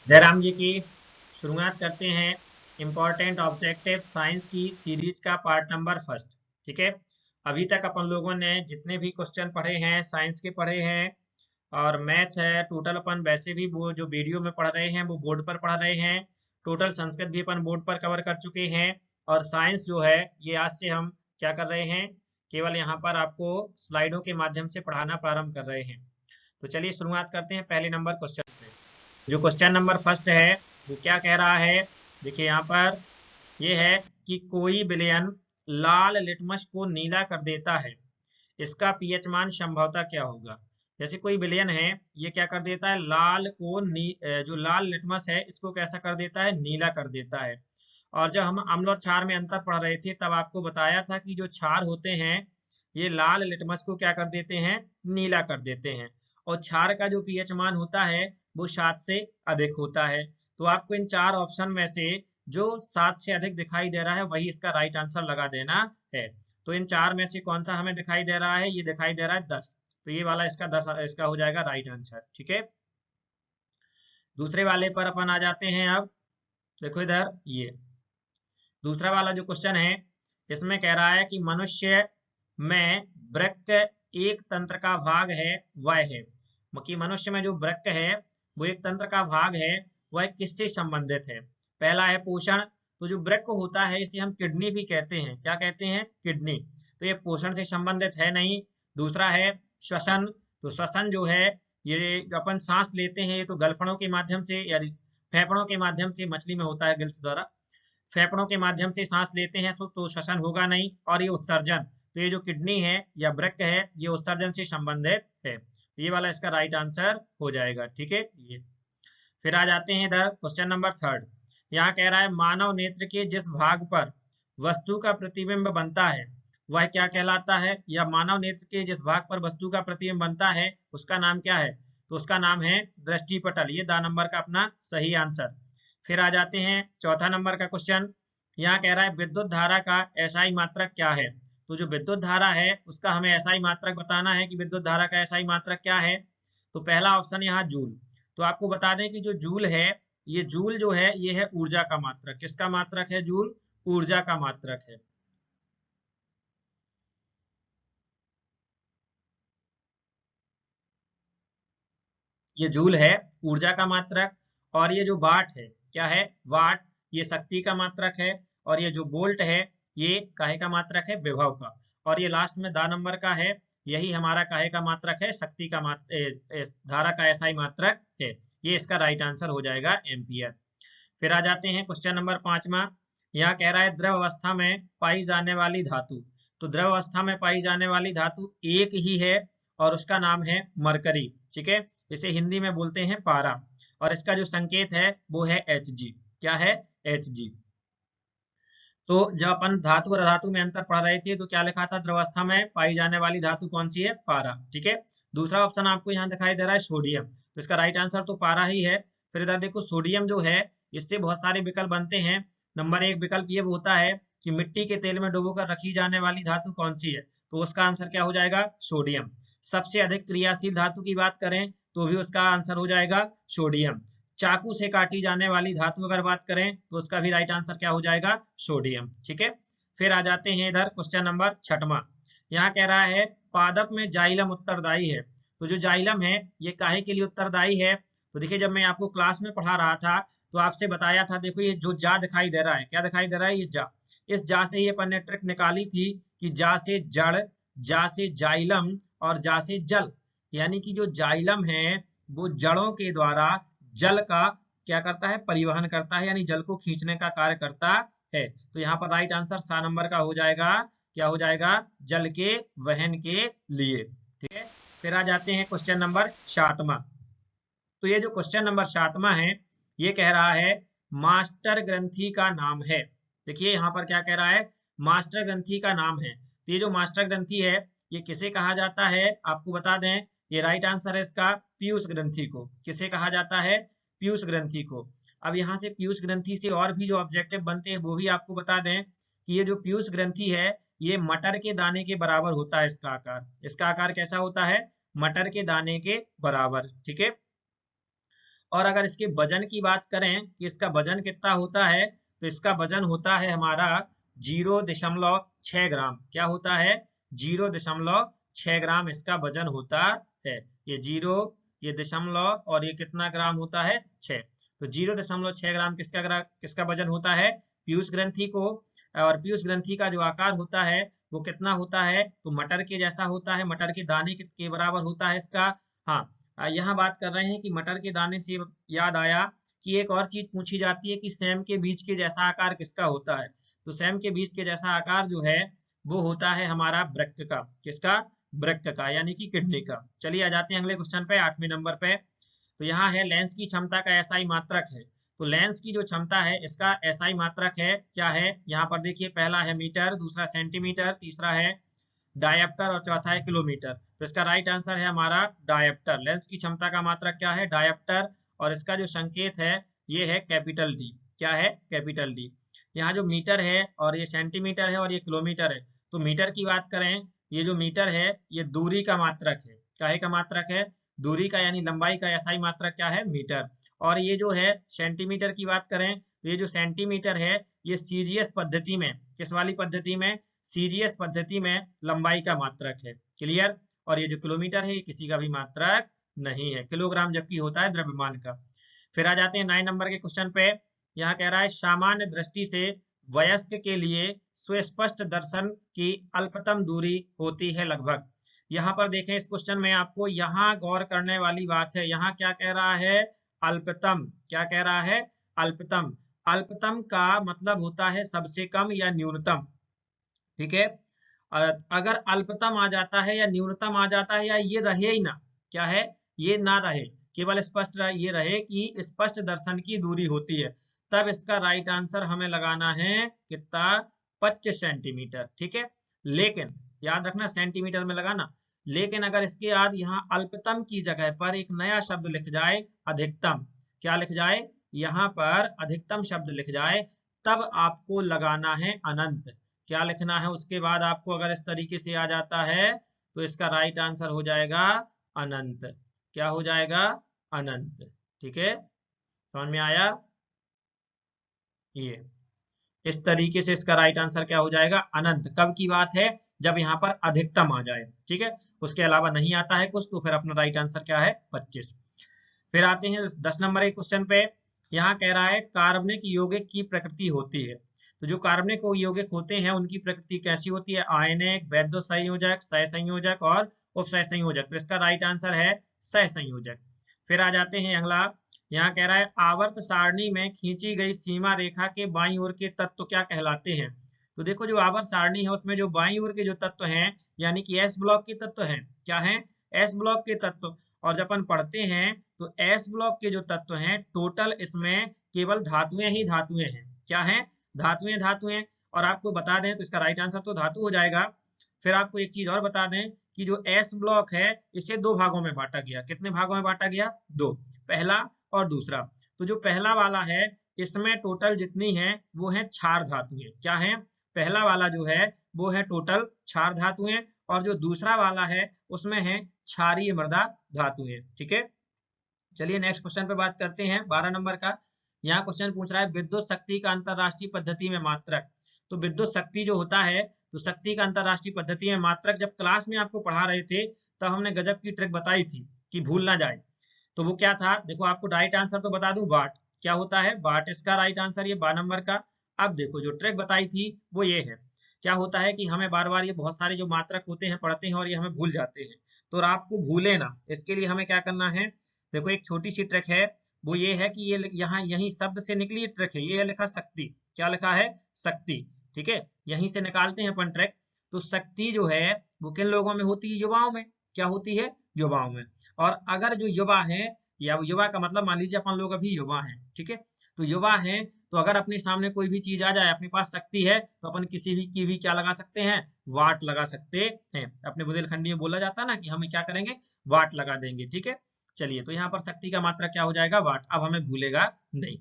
जयराम जी की शुरुआत करते हैं। इंपॉर्टेंट ऑब्जेक्टिव साइंस की सीरीज का पार्ट नंबर फर्स्ट। ठीक है। अभी तक अपन लोगों ने जितने भी क्वेश्चन पढ़े हैं साइंस के पढ़े हैं, और मैथ है टोटल अपन वैसे भी वो जो वीडियो में पढ़ रहे हैं वो बोर्ड पर पढ़ रहे हैं। टोटल संस्कृत भी अपन बोर्ड पर कवर कर चुके हैं। और साइंस जो है ये आज से हम क्या कर रहे हैं, केवल यहाँ पर आपको स्लाइडों के माध्यम से पढ़ाना प्रारंभ कर रहे हैं। तो चलिए शुरुआत करते हैं पहले नंबर क्वेश्चन से। जो क्वेश्चन नंबर फर्स्ट है वो क्या कह रहा है, देखिए यहाँ पर ये है कि कोई विलयन लाल लिटमस को नीला कर देता है, इसका पीएच मान संभवतः क्या होगा। जैसे कोई विलयन है, ये क्या कर देता है, लाल को जो लाल लिटमस है इसको कैसा कर देता है, नीला कर देता है। और जब हम अम्ल और क्षार में अंतर पढ़ रहे थे तब आपको बताया था कि जो क्षार होते हैं ये लाल लिटमस को क्या कर देते हैं, नीला कर देते हैं। और क्षार का जो पीएच मान होता है वो 7 से अधिक होता है। तो आपको इन चार ऑप्शन में से जो 7 से अधिक दिखाई दे रहा है वही इसका राइट आंसर लगा देना है। तो इन चार में से कौन सा हमें दिखाई दे रहा है, ये दिखाई दे रहा है 10। तो ये वाला इसका 10 इसका हो जाएगा राइट आंसर। ठीक है। दूसरे वाले पर अपन आ जाते हैं अब। देखो इधर ये दूसरा वाला जो क्वेश्चन है इसमें कह रहा है कि मनुष्य में वृक्क एक तंत्र का भाग है, वह है कि मनुष्य में जो वृक्क है वो एक तंत्र का भाग है, वह किससे संबंधित है। पहला है पोषण। तो जो वृक्क होता है इसे हम किडनी भी कहते हैं, क्या कहते हैं, किडनी। तो ये पोषण से संबंधित है नहीं। दूसरा है श्वसन। तो श्वसन जो है ये जो अपन सांस लेते हैं ये तो गलफड़ों के माध्यम से या फेफड़ों के माध्यम से, मछली में होता है गिल्स द्वारा, फेफड़ों के माध्यम से सांस लेते हैं तो श्वसन होगा नहीं। और ये उत्सर्जन, तो ये जो किडनी है या वृक्क है ये उत्सर्जन से संबंधित है। ये वाला इसका राइट आंसर हो जाएगा। ठीक है। ये फिर आ जाते हैं इधर क्वेश्चन नंबर थर्ड। यहाँ कह रहा है मानव नेत्र के जिस भाग पर वस्तु का प्रतिबिंब बनता है वह क्या कहलाता है, या मानव नेत्र के जिस भाग पर वस्तु का प्रतिबिंब बनता है उसका नाम क्या है। तो उसका नाम है दृष्टिपटल। ये 2 नंबर का अपना सही आंसर। फिर आ जाते हैं चौथा नंबर का क्वेश्चन। यहाँ कह रहा है विद्युत धारा का एसआई मात्रक क्या है। तो जो विद्युत धारा है उसका हमें एसआई मात्रक बताना है कि विद्युत धारा का एसआई मात्रक क्या है। तो पहला ऑप्शन यहाँ जूल। तो आपको बता दें कि जो जूल है, ये जूल जो है ये है ऊर्जा का मात्रक। किसका मात्रक है, जूल ऊर्जा का मात्रक है। ये जूल है ऊर्जा का मात्रक। और ये जो वाट है क्या है, वाट, ये शक्ति का मात्रक है। और ये जो वोल्ट है ये काहे का मात्रक है, विभव का। और ये लास्ट में 2 नंबर का है, यही हमारा काहे का मात्रक है, शक्ति का धारा का एसआई मात्रक है। ये इसका राइट आंसर हो जाएगा एम्पियर। फिर आ जाते हैं क्वेश्चन नंबर 5वां। यहाँ कह रहा है द्रव अवस्था में पाई जाने वाली धातु। तो द्रव अवस्था में पाई जाने वाली धातु एक ही है और उसका नाम है मरकरी। ठीक है। इसे हिंदी में बोलते हैं पारा। और इसका जो संकेत है वो है Hg। क्या है, Hg। तो जब अपन धातु और अधातु में अंतर पढ़ रहे थे तो क्या लिखा था, द्रवस्था में पाई जाने वाली धातु कौन सी है, पारा। ठीक है। दूसरा ऑप्शन आपको यहाँ दिखाई दे रहा है सोडियम। तो इसका राइट आंसर तो पारा ही है। फिर इधर देखो सोडियम जो है इससे बहुत सारे विकल्प बनते हैं। नंबर 1 विकल्प ये होता है कि मिट्टी के तेल में डुबोकर रखी जाने वाली धातु कौन सी है। तो उसका आंसर क्या हो जाएगा, सोडियम। सबसे अधिक क्रियाशील धातु की बात करें तो भी उसका आंसर हो जाएगा सोडियम। चाकू से काटी जाने वाली धातु अगर बात करें तो उसका भी राइट आंसर क्या हो जाएगा, सोडियम। ठीक है। फिर आ जाते हैं इधर क्वेश्चन नंबर 6वां। यहाँ कह रहा है पादप में जाइलम उत्तरदायी है। तो जो जाइलम है ये काहे के लिए उत्तरदायी है। तो देखिए जब मैं आपको क्लास में पढ़ा रहा था तो आपसे बताया था, देखो ये जो जा दिखाई दे रहा है, क्या दिखाई दे रहा है, ये जा। इस जा से ही अपन ने ट्रिक निकाली थी कि जा से जड़, जा से जाइलम और जा से जल। यानी कि जो जाइलम है वो जड़ों के द्वारा जल का क्या करता है, परिवहन करता है, यानी जल को खींचने का कार्य करता है। तो यहाँ पर राइट आंसर 7 नंबर का हो जाएगा, क्या हो जाएगा, जल के वहन के लिए। ठीक है। फिर आ जाते हैं क्वेश्चन नंबर 7वां। तो ये जो क्वेश्चन नंबर 7वां है ये कह रहा है मास्टर ग्रंथि का नाम है। देखिए यहाँ पर क्या कह रहा है, मास्टर ग्रंथि का नाम है। तो ये जो मास्टर ग्रंथि है ये किसे कहा जाता है, आपको बता दें ये राइट आंसर है इसका पीयूष ग्रंथि को। किसे कहा जाता है, पीयूष ग्रंथि को। अब यहाँ से पीयूष ग्रंथि से और भी जो ऑब्जेक्टिव बनते हैं वो भी आपको बता दें कि ये जो पीयूष ग्रंथि है ये मटर के दाने के बराबर होता है। इसका आकार, इसका आकार कैसा होता है, मटर के दाने के बराबर। ठीक है। और अगर इसके वजन की बात करें कि इसका वजन कितना होता है, तो इसका वजन होता है हमारा 0.6 ग्राम। क्या होता है? 0.6 ग्राम इसका वजन होता है। ये 0, ये दशमलव और ये कितना ग्राम होता है? 6। तो 0.6 ग्राम किसका वजन होता है? पीयूष ग्रंथि को। और पीयूष ग्रंथि का जो आकार होता है वो कितना होता है? तो मटर के जैसा होता है, मटर के दाने के बराबर होता है इसका। हाँ, यहाँ बात कर रहे हैं कि मटर के दाने से याद आया कि एक और चीज पूछी जाती है कि सेम के बीज के जैसा आकार किसका होता है? तो सेम के बीज के जैसा आकार जो है वो होता है हमारा वृक्क का। किसका? वृक्क का, यानी कि किडनी का। चलिए आ जाते हैं अगले क्वेश्चन पे, 8वें नंबर पे। तो यहाँ है लेंस की क्षमता का एसआई मात्रक है। तो लेंस की जो क्षमता है इसका एसआई मात्रक है, क्या है? यहाँ पर देखिए, पहला है मीटर, दूसरा सेंटीमीटर, तीसरा है डायप्टर और चौथा है किलोमीटर। तो इसका राइट आंसर है हमारा डायप्टर। लेंस की क्षमता का मात्रक क्या है? डायप्टर। और इसका जो संकेत है ये है कैपिटल डी। क्या है? Capital D. यहाँ जो मीटर है और ये सेंटीमीटर है और ये किलोमीटर है, तो मीटर की बात करें, ये जो मीटर है ये दूरी का मात्रक है। काहे का मात्रक है? दूरी का, यानी लंबाई का एसआई मात्रक क्या है? मीटर। और ये जो है सेंटीमीटर की बात करें, तो ये जो सेंटीमीटर है ये सीजीएस पद्धति में, किस वाली पद्धति में? सीजीएस पद्धति में लंबाई का मात्रक है। क्लियर? और ये जो किलोमीटर है ये किसी का भी मात्रक नहीं है, किलोग्राम जबकि होता है द्रव्यमान का। फिर आ जाते हैं 9 नंबर के क्वेश्चन पे। यहाँ कह रहा है सामान्य दृष्टि से वयस्क के लिए सुस्पष्ट दर्शन की अल्पतम दूरी होती है लगभग। यहाँ पर देखें, इस क्वेश्चन में आपको यहाँ गौर करने वाली बात है। यहाँ क्या कह रहा है? अल्पतम। क्या कह रहा है? अल्पतम। अल्पतम का मतलब होता है सबसे कम या न्यूनतम। ठीक है? अगर अल्पतम आ जाता है या न्यूनतम आ जाता है या ये रहे ही ना, क्या है? ये ना रहे, केवल स्पष्ट रहे, ये रहे कि स्पष्ट दर्शन की दूरी होती है, तब इसका राइट आंसर हमें लगाना है कितना? 25 सेंटीमीटर। ठीक है? लेकिन याद रखना सेंटीमीटर में लगाना। लेकिन अगर इसके बाद यहाँ अल्पतम की जगह पर एक नया शब्द लिख जाए, अधिकतम। क्या लिख जाए? यहाँ पर अधिकतम शब्द लिख जाए, तब आपको लगाना है अनंत। क्या लिखना है उसके बाद आपको? अगर इस तरीके से आ जाता है तो इसका राइट आंसर हो जाएगा अनंत। क्या हो जाएगा? अनंत। ठीक है? समझ में आया? ये इस तरीके से इसका राइट आंसर क्या हो जाएगा? अनंत। कब की बात है? जब यहाँ पर अधिकतम आ जाए। ठीक है? उसके अलावा नहीं आता है कुछ, तो फिर अपना राइट आंसर क्या है? 25। फिर आते हैं 10 नंबर के क्वेश्चन पे। यहाँ कह रहा है कार्बनिक यौगिक की प्रकृति होती है। तो जो कार्बनिक यौगिक होते हैं उनकी प्रकृति कैसी होती है? आयनिक, वैद्य संयोजक, सहसंयोजक और उपसहसंयोजक। तो इसका राइट आंसर है सहसंयोजक। फिर आ जाते हैं अगला। यहाँ कह रहा है आवर्त सारणी में खींची गई सीमा रेखा के बाईं ओर के तत्व क्या कहलाते हैं? तो देखो, जो आवर्त सारणी है उसमें जो बाईं ओर के जो तत्व हैं, यानी कि एस ब्लॉक के तत्व हैं। क्या है? एस ब्लॉक के तत्व। और जब अपन पढ़ते हैं तो एस ब्लॉक के जो तत्व हैं टोटल, इसमें केवल धातुएं ही धातुएं हैं। क्या है? धातुएं धातुएं। और आपको बता दें तो इसका राइट आंसर तो धातु हो जाएगा। फिर आपको एक चीज और बता दें कि जो एस ब्लॉक है इसे दो भागों में बांटा गया। कितने भागों में बांटा गया? दो, पहला और दूसरा। तो जो पहला वाला है इसमें टोटल जितनी है वो है क्षार धातुएं। क्या है? पहला वाला जो है वो है टोटल क्षार धातुएं, और जो दूसरा वाला है उसमें है क्षारीय मृदा धातुएं। ठीक है? चलिए नेक्स्ट क्वेश्चन पे बात करते हैं, 12 नंबर का। यहाँ क्वेश्चन पूछ रहा है विद्युत शक्ति का अंतरराष्ट्रीय पद्धति में मात्रक। तो विद्युत शक्ति जो होता है, तो शक्ति का अंतरराष्ट्रीय पद्धति में मात्रक जब क्लास में आपको पढ़ा रहे थे तब हमने गजब की ट्रिक बताई थी कि भूल ना जाए। तो वो क्या था? देखो, आपको राइट आंसर तो बता दूं, वाट। क्या होता है? वाट इसका राइट आंसर, ये 12 नंबर का। अब देखो, जो ट्रिक बताई थी वो ये है। क्या होता है कि हमें बार बार ये बहुत सारे जो मात्रक होते हैं पढ़ते हैं और ये हमें भूल जाते हैं। तो आपको भूले ना, इसके लिए हमें क्या करना है? देखो, एक छोटी सी ट्रिक है, वो ये है कि ये यहाँ यही शब्द से निकली ट्रिक है। ये है लिखा शक्ति। क्या लिखा है? शक्ति। ठीक है? यहीं से निकालते हैं अपन ट्रिक। तो शक्ति जो है वो किन लोगों में होती है? युवाओं में। क्या होती है? युवाओं में। और अगर जो युवा है, या युवा का मतलब मान लीजिए अपन लोग अभी युवा हैं। ठीक है? तो युवा हैं, तो अगर अपने सामने कोई भी चीज आ जाए, अपने पास शक्ति है, तो अपन किसी भी की भी क्या लगा सकते हैं? वाट लगा सकते हैं। अपने बुंदेलखंडी में बोला जाता है ना कि हम क्या करेंगे? वाट लगा देंगे। ठीक है? चलिए, तो यहाँ पर शक्ति का मात्रा क्या हो जाएगा? वाट। अब हमें भूलेगा नहीं।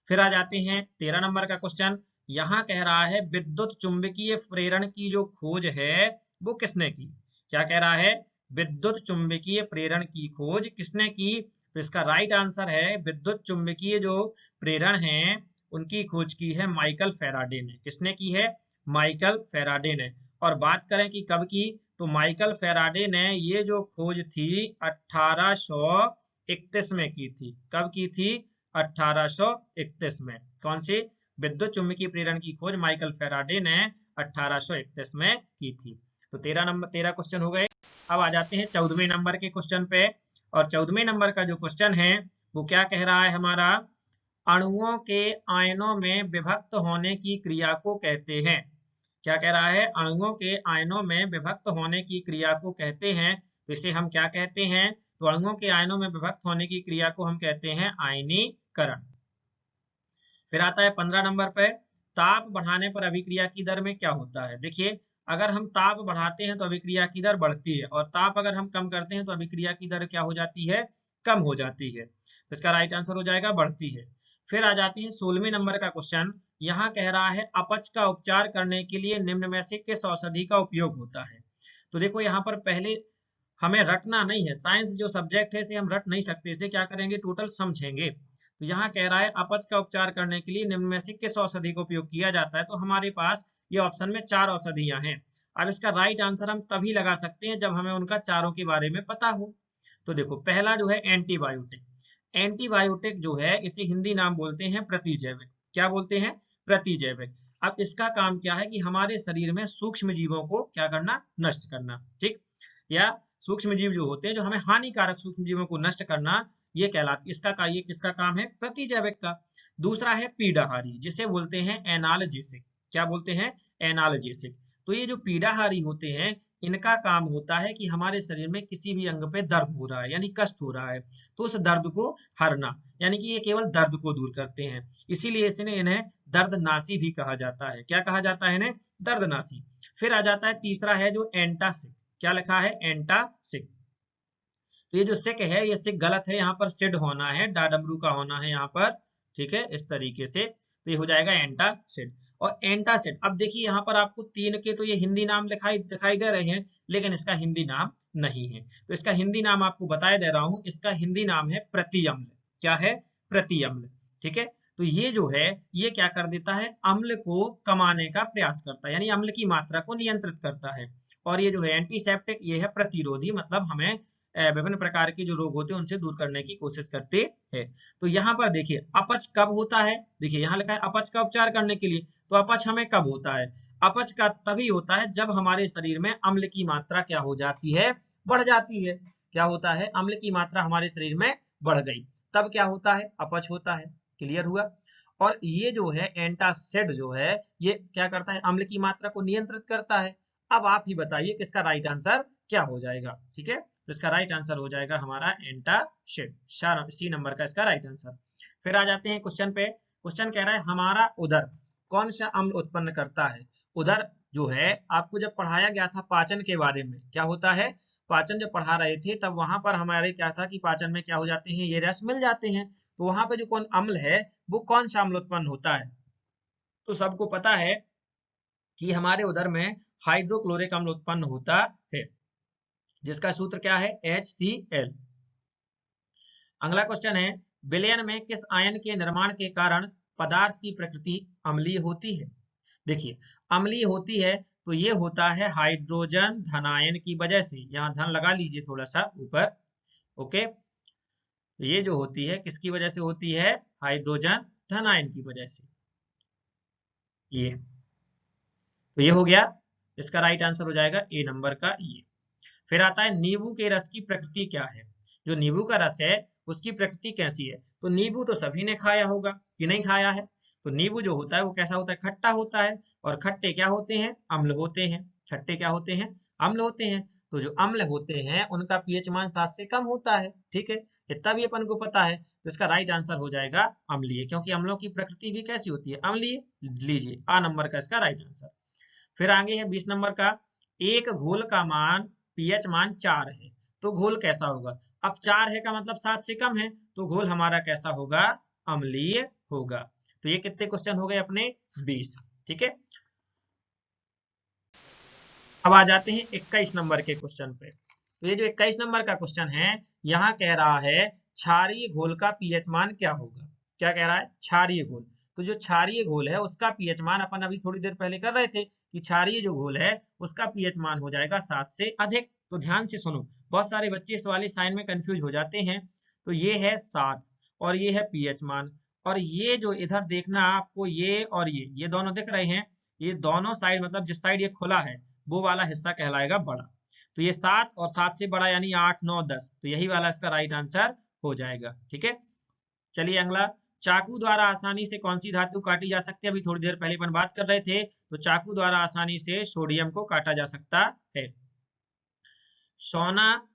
फिर आ जाते हैं 13 नंबर का क्वेश्चन। यहाँ कह रहा है विद्युत चुंबकीय प्रेरण की जो खोज है वो किसने की? क्या कह रहा है? विद्युत चुंबकीय प्रेरण की खोज किसने की? तो इसका राइट आंसर है विद्युत चुंबकीय जो प्रेरण है उनकी खोज की है माइकल फैराडे ने। किसने की है? माइकल फैराडे ने। और बात करें कि कब की, तो माइकल फैराडे ने ये जो खोज थी 1831 में की थी। कब की थी? 1831 में। कौन सी? विद्युत चुंबकीय प्रेरण की खोज माइकल फैराडे ने 1831 में की थी। तो 13 क्वेश्चन हो गए। अब आ जाते हैं 14वें नंबर के क्वेश्चन पे। और 14वें नंबर का जो क्वेश्चन है वो क्या कह रहा है हमारा? अणुओं के आयनों में विभक्त होने की क्रिया को कहते हैं। क्या कह रहा है? अणुओं के आयनों में विभक्त होने की क्रिया को कहते हैं। तो इसे हम क्या कहते हैं? तो अणुओं के आयनों में विभक्त होने की क्रिया को हम कहते हैं आयनीकरण। फिर आता है 15 नंबर पे, ताप बढ़ाने पर अभिक्रिया की दर में क्या होता है? देखिए, अगर हम ताप बढ़ाते हैं तो अभिक्रिया की दर बढ़ती है, और ताप अगर हम कम करते हैं तो अभिक्रिया की दर क्या हो जाती है? कम हो जाती है। तो इसका राइट आंसर हो जाएगा बढ़ती है। फिर आ जाती है 16वें नंबर का क्वेश्चन। यहाँ कह रहा है अपच का उपचार करने के लिए निम्न में से किस औषधि का उपयोग होता है? तो देखो यहाँ पर पहले हमें रटना नहीं है, साइंस जो सब्जेक्ट है इसे हम रट नहीं सकते, इसे क्या करेंगे? टोटल समझेंगे। तो यहाँ कह रहा है अपच का उपचार करने के लिए निम्न में से किस औषधि का उपयोग किया जाता है? तो हमारे पास ये ऑप्शन में 4 औषधियां हैं। अब इसका राइट आंसर हम तभी लगा सकते हैं जब हमें उनका चारों के बारे में पता हो। तो देखो, पहला जो है एंटीबायोटिक। एंटीबायोटिक जो है इसे हिंदी नाम बोलते हैं प्रतिजैविक। क्या बोलते हैं? प्रतिजैविक। अब इसका काम क्या है कि हमारे शरीर में सूक्ष्म जीवों को क्या करना? नष्ट करना। ठीक, या सूक्ष्म जीव जो होते हैं, जो हमें हानिकारक सूक्ष्म जीवों को नष्ट करना, ये कहलाती, ये किसका काम है? प्रतिजैविक का। दूसरा है पीड़ाहारी, जिसे बोलते हैं एनाल्जेसिक। क्या बोलते हैं? एनाल्जेसिक। तो ये जो पीड़ाहारी होते हैं, इनका काम होता है कि हमारे शरीर में किसी भी अंग पे दर्द हो रहा है यानी कष्ट हो रहा है, तो उस दर्द को हरना, यानी कि ये केवल दर्द को दूर करते हैं। इसीलिए इसने इन्हें दर्दनाशी भी कहा जाता है। क्या कहा जाता है इन्हें? दर्दनाशी। फिर आ जाता है तीसरा है जो एंटासिक। क्या लिखा है? एंटासिक। तो ये जो सिक है, ये सिक गलत है, यहाँ पर सिड होना है, डाडमरू का होना है यहाँ पर। ठीक है, इस तरीके से। तो ये हो जाएगा एंटासिड। और एंटासिड, अब देखिए यहाँ पर आपको तीन के तो ये हिंदी नाम दिखाई दे रहे हैं, लेकिन इसका हिंदी नाम नहीं है। तो इसका हिंदी नाम आपको बताया दे रहा हूं, इसका हिंदी नाम है प्रतिअम्ल। क्या है? प्रतिअम्ल। ठीक है, तो ये जो है ये क्या कर देता है? अम्ल को कमाने का प्रयास करता है, यानी अम्ल की मात्रा को नियंत्रित करता है। और ये जो है एंटीसेप्टिक, ये है प्रतिरोधी, मतलब हमें विभिन्न प्रकार के जो रोग होते हैं उनसे दूर करने की कोशिश करते हैं। तो यहाँ पर देखिए अपच कब होता है? देखिए यहाँ लिखा है अपच का उपचार करने के लिए। तो अपच हमें कब होता है? अपच का तभी होता है जब हमारे शरीर में अम्ल की मात्रा क्या हो जाती है? बढ़ जाती है। क्या होता है? अम्ल की मात्रा हमारे शरीर में बढ़ गई, तब क्या होता है? अपच होता है। क्लियर हुआ? और ये जो है एंटासिड जो है, ये क्या करता है? अम्ल की मात्रा को नियंत्रित करता है। अब आप ही बताइए कि इसका राइट आंसर क्या हो जाएगा? ठीक है, तो इसका राइट आंसर हो जाएगा हमारा एंटासिड। सी नंबर का इसका राइट आंसर। फिर आ जाते हैं क्वेश्चन पे। क्वेश्चन कह रहा है हमारा उदर कौन सा अम्ल उत्पन्न करता है? उदर जो है आपको जब पढ़ाया गया था पाचन के बारे में, क्या होता है? पाचन जब पढ़ा रहे थे तब वहां पर हमारे क्या था कि पाचन में क्या हो जाते हैं? ये रस मिल जाते हैं। तो वहां पे जो कौन अम्ल है वो कौन सा अम्ल उत्पन्न होता है? तो सबको पता है कि हमारे उदर में हाइड्रोक्लोरिक अम्ल उत्पन्न होता है, जिसका सूत्र क्या है? HCl। अगला क्वेश्चन है विलयन में किस आयन के निर्माण के कारण पदार्थ की प्रकृति अम्लीय होती है? देखिए, अम्लीय होती है तो ये होता है हाइड्रोजन धनायन की वजह से। यहाँ धन लगा लीजिए थोड़ा सा ऊपर। ओके, ये जो होती है किसकी वजह से होती है? हाइड्रोजन धनायन की वजह से। ये तो ये हो गया, इसका राइट आंसर हो जाएगा ए नंबर का ये। फिर आता है नींबू के रस की प्रकृति क्या है? जो नींबू का रस है उसकी प्रकृति कैसी है? तो नींबू तो सभी ने खाया होगा, कि नहीं खाया है? तो नींबू जो होता है वो कैसा होता है? खट्टा होता है। और खट्टे क्या होते हैं? अम्ल होते हैं। खट्टे क्या होते हैं? अम्ल होते हैं। तो जो अम्ल होते हैं उनका पीएच मान 7 से कम होता है। ठीक है, इतना भी अपन को पता है। तो इसका राइट आंसर हो जाएगा अम्लीय, क्योंकि अम्लों की प्रकृति भी कैसी होती है? अम्लीय। लीजिए आ नंबर का इसका राइट आंसर। फिर आगे है 20 नंबर का, एक घोल का मान पीएच मान 4 है तो घोल कैसा होगा? अब 4 है का मतलब 7 से कम है, तो घोल हमारा कैसा होगा? अम्लीय होगा। तो ये कितने क्वेश्चन हो गए अपने? 20। ठीक है, अब आ जाते हैं 21 नंबर के क्वेश्चन पे। तो ये जो 21 नंबर का क्वेश्चन है, यहाँ कह रहा है क्षारीय घोल का पीएच मान क्या होगा। क्या कह रहा है, क्षारीय घोल। तो जो क्षारीय घोल है उसका पीएच मान अपन अभी थोड़ी देर पहले कर रहे थे कि क्षारीय जो घोल है उसका पीएच मान हो जाएगा 7 से अधिक। तो ध्यान से सुनो, बहुत सारे बच्चे इस वाले साइन में कंफ्यूज हो जाते हैं। तो ये है 7 और ये है पीएच मान, और ये जो इधर देखना आपको, ये और ये दोनों दिख रहे हैं, ये दोनों साइड मतलब जिस साइड ये खुला है वो वाला हिस्सा कहलाएगा बड़ा। तो ये 7 और 7 से बड़ा यानी 8 9 10, तो यही वाला इसका राइट आंसर हो जाएगा। ठीक है, चलिए अगला, चाकू द्वारा आसानी से कौन सी धातु काटी जा सकती है। अभी थोड़ी देर पहले अपन बात कर रहे थे, तो चाकू द्वारा आसानी से सोडियम को काटा जा सकता है। सोना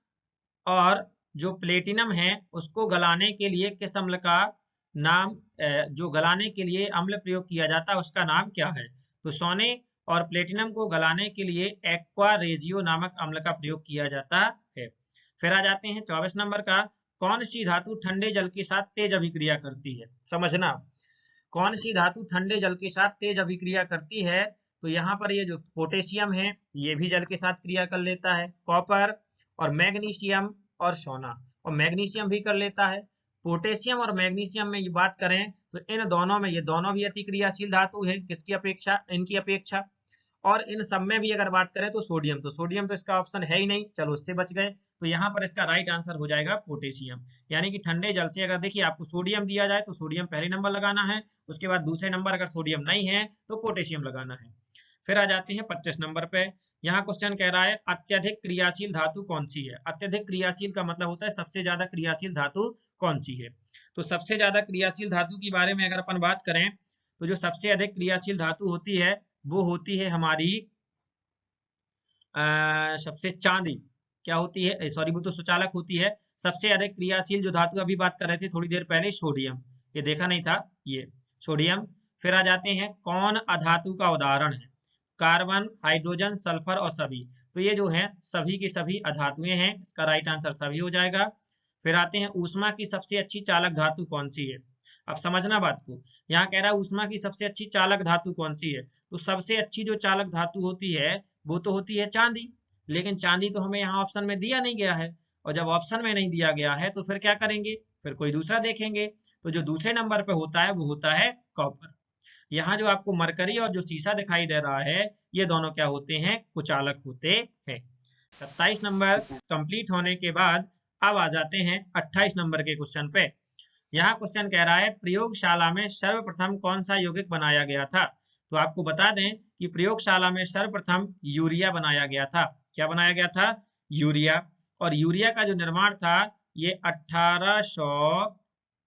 और जो प्लेटिनम है उसको गलाने के लिए किस अम्ल का नाम, जो गलाने के लिए अम्ल प्रयोग किया जाता है उसका नाम क्या है। तो सोने और प्लेटिनम को गलाने के लिए एक्वा रेजियो नामक अम्ल का प्रयोग किया जाता है। फिर आ जाते हैं 24 नंबर का, कौन सी धातु ठंडे जल के साथ तेज अभिक्रिया करती है। समझना, कौन सी धातु ठंडे जल के साथ तेज अभिक्रिया करती है। तो यहाँ पर ये जो पोटेशियम है ये भी जल के साथ क्रिया कर लेता है, कॉपर और मैग्नीशियम और सोना, और मैग्नीशियम भी कर लेता है। पोटेशियम और मैग्नीशियम में ये बात करें तो इन दोनों में, ये दोनों भी अतिक्रियाशील धातु है किसकी अपेक्षा, इनकी अपेक्षा। और इन सब में भी अगर बात करें तो सोडियम, तो सोडियम तो इसका ऑप्शन है ही नहीं, चलो उससे बच गए। तो यहाँ पर इसका राइट आंसर हो जाएगा पोटेशियम। यानी कि ठंडे जल से अगर देखिए आपको सोडियम दिया जाए तो सोडियम पहले नंबर लगाना है, उसके बाद दूसरे नंबर अगर सोडियम नहीं है तो पोटेशियम लगाना है। फिर आ जाते हैं 25 नंबर पे। यहाँ क्वेश्चन कह रहा है अत्यधिक क्रियाशील धातु कौन सी है। अत्यधिक क्रियाशील का मतलब होता है सबसे ज्यादा क्रियाशील धातु कौन सी है। तो सबसे ज्यादा क्रियाशील धातु के बारे में अगर अपन बात करें तो जो सबसे अधिक क्रियाशील धातु होती है वो होती है हमारी सबसे चांदी। क्या होती है, सॉरी वो तो सुचालक होती है। सबसे अधिक क्रियाशील जो धातु अभी बात कर रहे थे थोड़ी देर पहले, सोडियम, ये देखा नहीं था, ये सोडियम। फिर आ जाते हैं कौन अधातु का उदाहरण है। कार्बन, हाइड्रोजन, सल्फर और सभी, तो ये जो है सभी की सभी अधातुएं हैं, इसका राइट आंसर सभी हो जाएगा। फिर आते हैं ऊष्मा की सबसे अच्छी चालक धातु कौन सी है। अब समझना बात को, यहाँ कह रहा है ऊष्मा की सबसे अच्छी चालक धातु कौन सी है। तो सबसे अच्छी जो चालक धातु होती है वो तो होती है चांदी, लेकिन चांदी तो हमें यहाँ ऑप्शन में दिया नहीं गया है, और जब ऑप्शन में नहीं दिया गया है तो फिर क्या करेंगे, फिर कोई दूसरा देखेंगे। तो जो दूसरे नंबर पे होता है वो होता है कॉपर। यहाँ जो आपको मरकरी और जो शीशा दिखाई दे रहा है ये दोनों क्या होते हैं, कुचालक होते हैं। 27 नंबर कंप्लीट होने के बाद अब आ जाते हैं 28 नंबर के क्वेश्चन पे। यहाँ क्वेश्चन कह रहा है प्रयोगशाला में सर्वप्रथम कौन सा यौगिक बनाया गया था। तो आपको बता दें कि प्रयोगशाला में सर्वप्रथम यूरिया बनाया गया था। क्या बनाया गया था, यूरिया। और यूरिया का जो निर्माण था ये 1800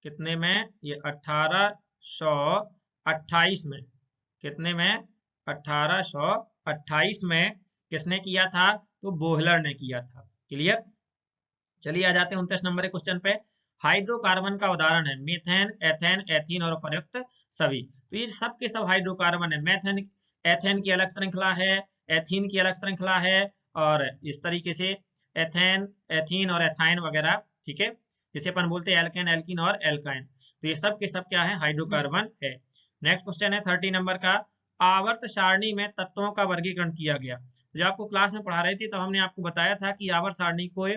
कितने में, ये 1828 में, कितने में, 1828 में किसने किया था, तो बोहलर ने किया था। क्लियर, चलिए आ जाते हैं 29 नंबर के क्वेश्चन पे। हाइड्रोकार्बन का उदाहरण है मीथेन, एथेन, एथीन और प्रयुक्त सभी। तो ये सब के सब हाइड्रोकार्बन है। मेथेन, एथेन की अलग श्रृंखला है, एथीन की अलग श्रृंखला है, और इस तरीके से एथेन, एथीन और एथाइन वगैरह। ठीक है, जिसे अपन बोलते हैं एल्केन, एल्कीन और एल्काइन। तो ये सब के सब क्या है, हाइड्रोकार्बन है। नेक्स्ट क्वेश्चन है 30 नंबर का, आवर्त सारणी में तत्वों का वर्गीकरण किया गया। जब आपको क्लास में पढ़ा रहे थे तो हमने आपको बताया था कि आवर्त सारणी को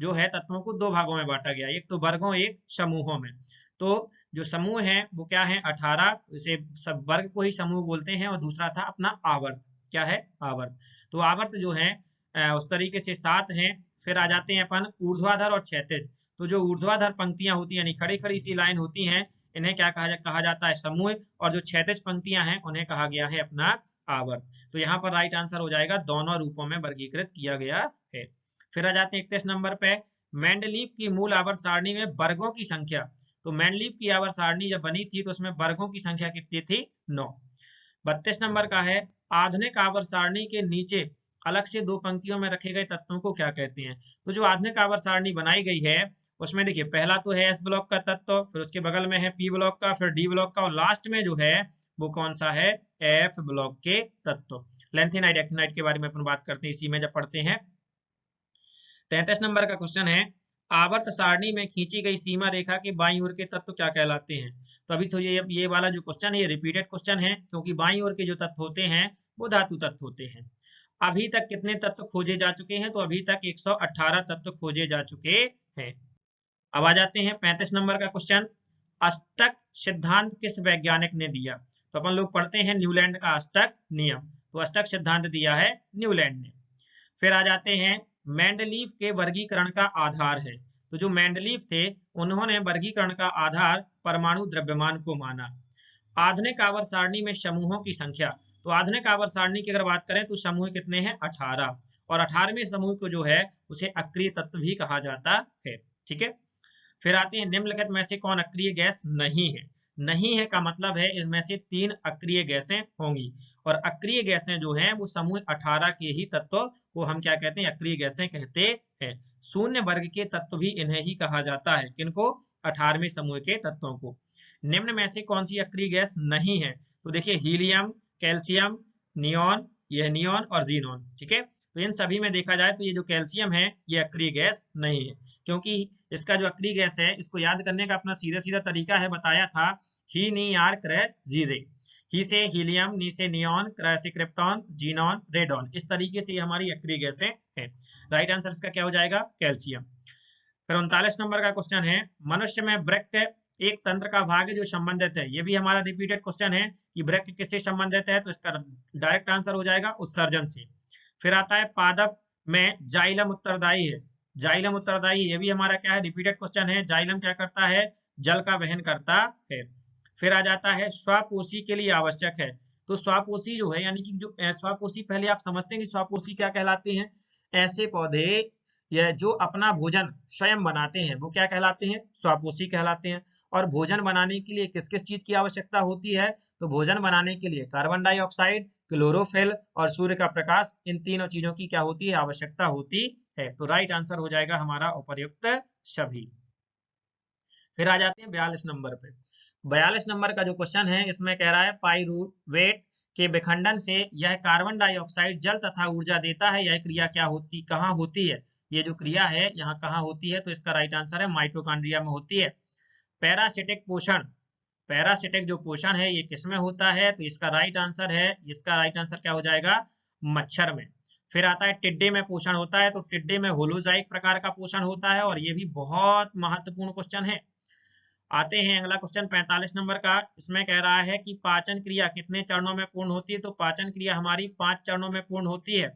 जो है तत्वों को दो भागों में बांटा गया, एक तो वर्गों, एक समूहों में। तो जो समूह है वो क्या है, 18, इसे सब वर्ग को ही समूह बोलते हैं, और दूसरा था अपना आवर्त। क्या है, आवर्त। तो आवर्त जो है उस तरीके से 7 हैं। फिर आ जाते हैं अपन ऊर्ध्वाधर और क्षैतिज। तो जो ऊर्ध्वाधर पंक्तियां होती हैं यानी खड़ी खड़ी सी लाइन होती हैं, इन्हें क्या कहा जाता है, समूह। और जो क्षैतिज पंक्तियां हैं उन्हें कहा गया है अपना आवर्त। तो यहाँ पर राइट आंसर हो जाएगा, दोनों रूपों में वर्गीकृत किया गया है। फिर आ जाते हैं 31 नंबर पे, मेंडलीव की मूल आवर्त सारणी में वर्गों की संख्या। तो मेंडलीव की आवर्त सारणी जब बनी थी तो उसमें वर्गों की संख्या कितनी थी, 9। 32 नंबर का है, आधुनिक आवर्त सारणी के नीचे अलग से दो पंक्तियों में रखे गए तत्वों को क्या कहते हैं। तो जो आधुनिक आवर्त सारणी बनाई गई है उसमें देखिए पहला तो है एस ब्लॉक का तत्व, फिर उसके बगल में है पी ब्लॉक का, फिर डी ब्लॉक का, और लास्ट में जो है वो कौन सा है, एफ ब्लॉक के तत्व। लेंथेनाइड, एक्टिनाइड के बारे में अपन बात करते हैं इसी में जब पढ़ते हैं। 33 नंबर का क्वेश्चन है, आवर्त सारणी में खींची गई सीमा रेखा के बाईं ओर के तत्व क्या कहलाते हैं। तो अभी तो ये वाला जो क्वेश्चन है ये रिपीटेड क्वेश्चन है, क्योंकि बाईं ओर के जो तत्व होते हैं वो धातु तत्व होते हैं। अभी तक कितने तत्व खोजे जा चुके हैं, तो अभी तक 118 तत्व खोजे जा चुके हैं। अब आ जाते हैं 35 नंबर का क्वेश्चन, अष्टक सिद्धांत किस वैज्ञानिक ने दिया? तो अपन लोग पढ़ते हैं न्यूलैंड का अष्टक नियम, तो अष्टक सिद्धांत दिया है न्यूलैंड ने। फिर आ जाते हैं मेंडलीव के वर्गीकरण का आधार है, तो जो मेंडलीव थे उन्होंने वर्गीकरण का आधार परमाणु द्रव्यमान को माना। आधुनिक आवर्त सारणी में समूहों की संख्या, तो आधुनिक आवर्त सारणी की अगर बात करें तो समूह कितने हैं? 18, और 18वें समूह को जो है उसे अक्रिय तत्व भी कहा जाता है। ठीक है, फिर आते हैं निम्नलिखित में से कौन अक्रिय गैस नहीं है? नहीं है का मतलब है इनमें से 3 अक्रिय गैसें होंगी, और अक्रिय गैसें जो हैं वो समूह 18 के ही तत्वों को हम क्या कहते हैं? अक्रिय गैसें कहते हैं। शून्य वर्ग के तत्व भी इन्हें ही कहा जाता है, किनको? 18वें समूह के तत्वों को। निम्न में से कौन सी अक्रिय गैस नहीं है? तो देखिए हीलियम, कैल्शियम, नियोन, यह नियोन और जीनोन। ठीक है, तो इन सभी में देखा जाए तो ये जो कैल्शियम है ये अक्रिय गैस नहीं है, क्योंकि इसका जो अक्रिय गैस है इसको याद करने का अपना सीधा सीधा तरीका है, बताया था, ही, नी, आर, क्रय, जीरे। ही से हीलियम, नी से नियोन, क्रय से क्रिप्टॉन, जीनोन, रेडॉन। इस तरीके से हमारी अक्रिय गैसें हैं। राइट आंसर इसका क्या हो जाएगा? कैल्शियम। फिर 39 नंबर का क्वेश्चन है, मनुष्य में वृक्क एक तंत्र का भाग है जो संबंधित है। ये भी हमारा रिपीटेड क्वेश्चन है कि वृक्क किससे संबंधित है, तो इसका डायरेक्ट आंसर हो जाएगा उत्सर्जन से। फिर आता है पादप में जाइलम उत्तरदायी है। जाइलम उत्तरदायी, ये भी हमारा क्या है? रिपीटेड क्वेश्चन है। जाइलम क्या करता है? जल का वहन करता है। फिर आ जाता है स्वापोषी के लिए आवश्यक है। तो स्वापोषी जो है, यानी कि जो स्वापोषी, पहले आप समझते हैं कि स्वापोषी क्या कहलाते हैं? ऐसे पौधे यह जो अपना भोजन स्वयं बनाते हैं वो क्या कहलाते हैं? स्वापोषी कहलाते हैं। और भोजन बनाने के लिए किस किस चीज की आवश्यकता होती है? तो भोजन बनाने के लिए कार्बन डाइऑक्साइड, क्लोरोफिल और सूर्य का प्रकाश, इन तीनों चीजों की क्या होती है? आवश्यकता होती है। तो राइट आंसर हो जाएगा हमारा उपर्युक्त सभी। फिर आ जाते हैं 42 नंबर पे। 42 नंबर का जो क्वेश्चन है इसमें कह रहा है पाइरूवेट के विखंडन से यह कार्बन डाइऑक्साइड जल तथा ऊर्जा देता है, यह क्रिया क्या होती, कहाँ होती है? ये जो क्रिया है यहाँ कहाँ होती है? तो इसका राइट आंसर है माइटोकॉन्ड्रिया में होती है। पैरासिटिक पोषण, पैरासिटिक जो पोषण है ये किसमें होता है? तो इसका राइट आंसर है, इसका राइट आंसर क्या हो जाएगा? मच्छर में। फिर आता है टिड्डे में पोषण होता है, तो टिड्डे में होलोजाइक प्रकार का पोषण होता है, और ये भी बहुत महत्वपूर्ण क्वेश्चन है। आते हैं अगला क्वेश्चन 45 नंबर का। इसमें कह रहा है कि पाचन क्रिया कितने चरणों में पूर्ण होती है? तो पाचन क्रिया हमारी 5 चरणों में पूर्ण होती है।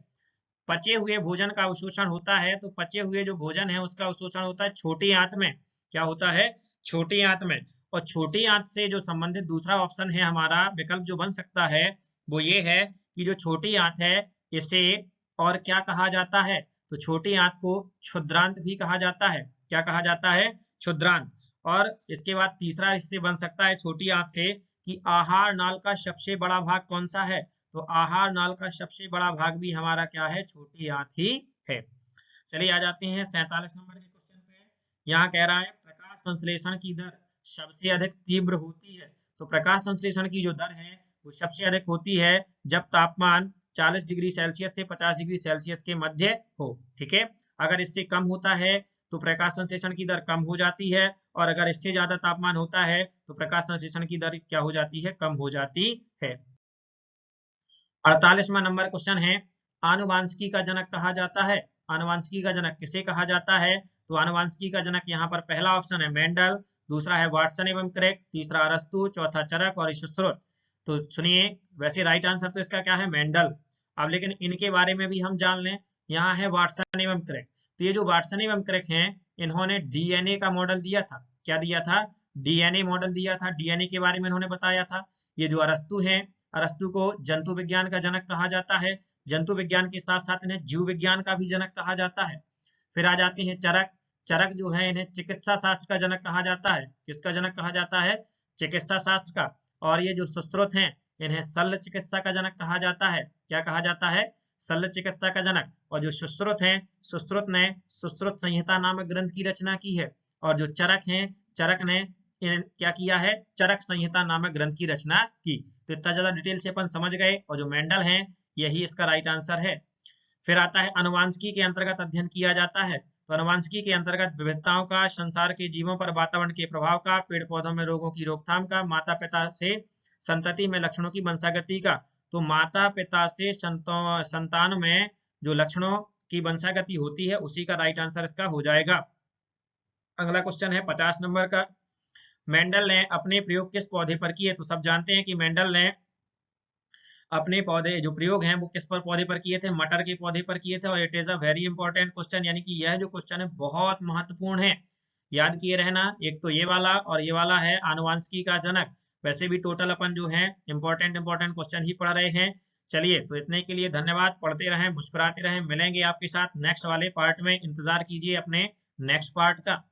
पचे हुए भोजन का अवशोषण होता है, तो पचे हुए जो भोजन है उसका अवशोषण होता है छोटी आंत में। क्या होता है? छोटी आंत में। और छोटी आंत से जो संबंधित दूसरा ऑप्शन है हमारा, विकल्प जो बन सकता है वो ये है कि जो छोटी आंत है इसे और क्या कहा जाता है? तो छोटी आंत को क्षुद्रांत भी कहा जाता है। क्या कहा जाता है? क्षुद्रांत। और इसके बाद तीसरा इससे बन सकता है छोटी आंत से कि आहार नाल का सबसे बड़ा भाग कौन सा है? तो आहार नाल का सबसे बड़ा भाग भी हमारा क्या है? छोटी आंत ही है। चलिए आ जाते हैं 47 नंबर के क्वेश्चन पे। यहाँ कह रहा है प्रकाश संश्लेषण की दर सबसे अधिक तीव्र होती है। तो प्रकाश संश्लेषण की जो दर है वो सबसे अधिक होती है जब तापमान 40 डिग्री सेल्सियस से 50 डिग्री सेल्सियस के मध्य हो। ठीक है, अगर इससे कम होता है तो प्रकाश संश्लेषण की दर कम हो जाती है, और अगर इससे ज्यादा तापमान होता है तो प्रकाश संश्लेषण की दर क्या हो जाती है? कम हो जाती है। 48वां नंबर क्वेश्चन है, आनुवांशिकी का जनक कहा जाता है। आनुवांशिकी का जनक किसे कहा जाता है? तो आनुवांशिकी का जनक यहाँ पर पहला ऑप्शन है मेंडल, दूसरा है वाटसन एवं क्रेक, तीसरा अरस्तु, चौथा चरक और सुश्रुत। तो सुनिए, वैसे राइट आंसर तो इसका क्या है? मेंडल। अब लेकिन इनके बारे में भी हम जान लें। यहाँ है वाटसन एवं क्रेक। तो ये जो वाटसन एवं क्रेक हैं इन्होंने डीएनए का मॉडल दिया था। क्या दिया था? डीएनए मॉडल दिया था, डीएनए के बारे में इन्होंने बताया था। ये जो अरस्तु है, अरस्तु को जंतु विज्ञान का जनक कहा जाता है। जंतु विज्ञान के साथ साथ इन्हें जीव विज्ञान का भी जनक कहा जाता है। फिर आ जाते हैं चरक। चरक जो है इन्हें चिकित्सा शास्त्र का जनक कहा जाता है। किसका जनक कहा जाता है? चिकित्सा शास्त्र का। और ये जो सुश्रुत हैं इन्हें शल्य चिकित्सा का जनक कहा जाता है। क्या कहा जाता है? शल्य चिकित्सा का जनक। और जो सुश्रुत हैं, सुश्रुत ने सुश्रुत संहिता नामक ग्रंथ की रचना की है। और जो चरक हैं, चरक ने क्या किया है? चरक संहिता नामक ग्रंथ की रचना की। तो इतना ज्यादा डिटेल से अपन समझ गए। और जो मेंडल हैं यही इसका राइट आंसर है। फिर आता है अनुवांशिकी के अंतर्गत अध्ययन किया जाता है। तो अनुवांशिकी के अंतर्गत विविधताओं का, संसार के जीवों पर वातावरण के प्रभाव का, पेड़ पौधों में रोगों की रोकथाम का, माता पिता से संतति में लक्षणों की वंशागति का। तो माता पिता से संतान में जो लक्षणों की वंशागति होती है उसी का राइट आंसर इसका हो जाएगा। अगला क्वेश्चन है 50 नंबर का। मेंडल ने अपने प्रयोग किस पौधे पर किए? तो सब जानते हैं कि मेंडल ने अपने पौधे जो प्रयोग हैं वो किस पर पौधे पर किए थे? मटर के पौधे पर किए थे। और it is a very important question, यानी कि यह जो क्वेश्चन है बहुत महत्वपूर्ण है, याद किए रहना। एक तो ये वाला और ये वाला है आनुवंशिकी का जनक। वैसे भी टोटल अपन जो है इंपॉर्टेंट क्वेश्चन ही पढ़ रहे हैं। चलिए, तो इतने के लिए धन्यवाद। पढ़ते रहें, मुस्कुराते रहें। मिलेंगे आपके साथ नेक्स्ट वाले पार्ट में। इंतजार कीजिए अपने नेक्स्ट पार्ट का।